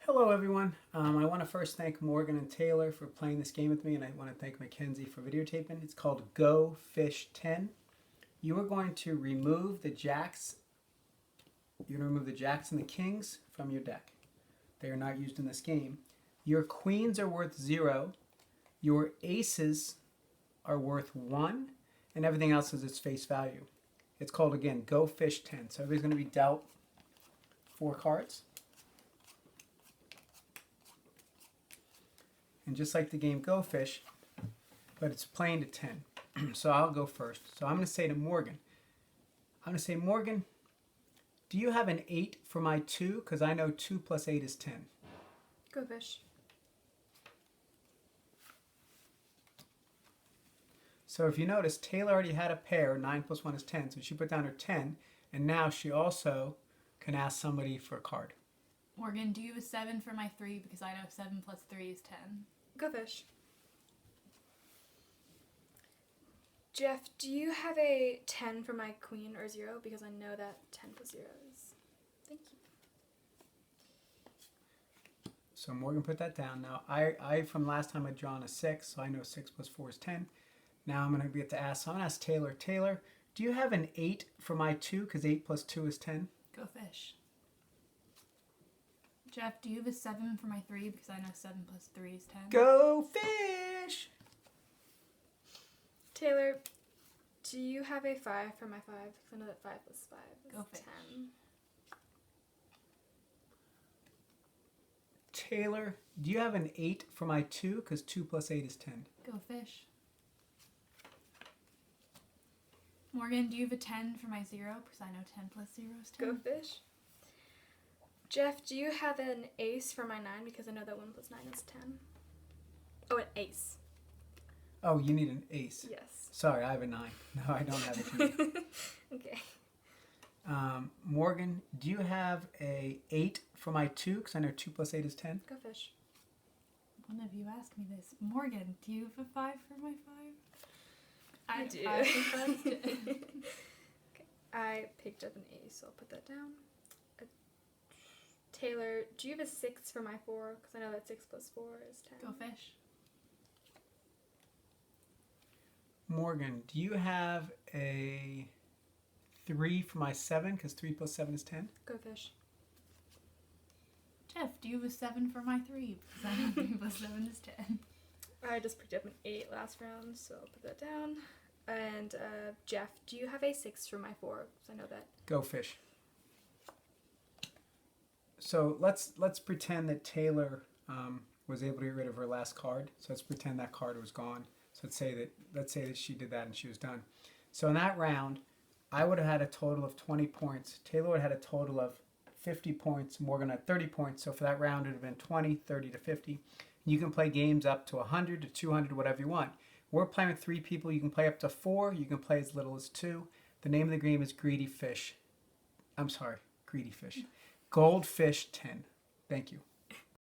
Hello everyone. I want to first thank Morgan and Taylor for playing this game with me, and I want to thank Mackenzie for videotaping. It's called Go Fish 10. You are going to remove the jacks. You're going to remove the jacks and the kings from your deck. They are not used in this game. Your queens are worth 0. Your aces are worth 1, and everything else is its face value. It's called, again, Go Fish 10. So everybody's going to be dealt 4 cards. And just like the game Go Fish, but it's playing to 10. So I'll go first. So I'm going to say to Morgan, Morgan, do you have an 8 for my 2? Because I know 2 plus 8 is 10. Go Fish. So if you notice, Taylor already had a pair. 9 plus 1 is 10. So she put down her 10. And now she also can ask somebody for a card. Morgan, do you have a 7 for my 3? Because I know 7 plus 3 is 10. Go Fish. Jeff, do you have a 10 for my queen or 0? Because I know that 10 plus 0 is... Thank you. So Morgan put that down. Now, I from last time had drawn a 6, so I know 6 plus 4 is 10. Now I'm going to get to ask. So I'm going to ask Taylor. Taylor, do you have an 8 for my 2? Because 8 plus 2 is 10. Go Fish. Jeff, do you have a 7 for my 3? Because I know 7 plus 3 is 10. Go Fish! Taylor, do you have a 5 for my 5? Because I know that 5 plus 5 is Go Fish. 10. Taylor, do you have an 8 for my 2? Because 2 plus 8 is 10. Go Fish. Morgan, do you have a 10 for my 0? Because I know 10 plus 0 is 10. Go Fish. Jeff, do you have an ace for my 9? Because I know that 1 plus 9 is 10. Oh, an ace. Oh, you need an ace. Yes. Sorry, I have a 9. No, I don't have it. Okay. Morgan, do you have a 8 for my 2? Because I know 2 plus 8 is 10. Go Fish. One of you asked me this. Morgan, do you have a 5 for my 5? I do. 5 for 5 is 10. Okay. I picked up an ace, so I'll put that down. Taylor, do you have a 6 for my 4? Because I know that 6 plus 4 is 10. Go Fish. Morgan, do you have a 3 for my 7? Because 3 plus 7 is 10. Go Fish. Jeff, do you have a 7 for my 3? Because I know 3 plus 7 is 10. I just picked up an 8 last round, so I'll put that down. And Jeff, do you have a 6 for my 4? Because I know that. Go Fish. So let's pretend that Taylor was able to get rid of her last card. So let's pretend that card was gone. So let's say that she did that and she was done. So in that round, I would have had a total of 20 points. Taylor would have had a total of 50 points. Morgan had 30 points. So for that round, it would have been 20, 30 to 50. You can play games up to 100 to 200, whatever you want. We're playing with 3 people. You can play up to 4. You can play as little as 2. The name of the game is Greedy Fish. I'm sorry, Greedy Fish. Goldfish 10. Thank you.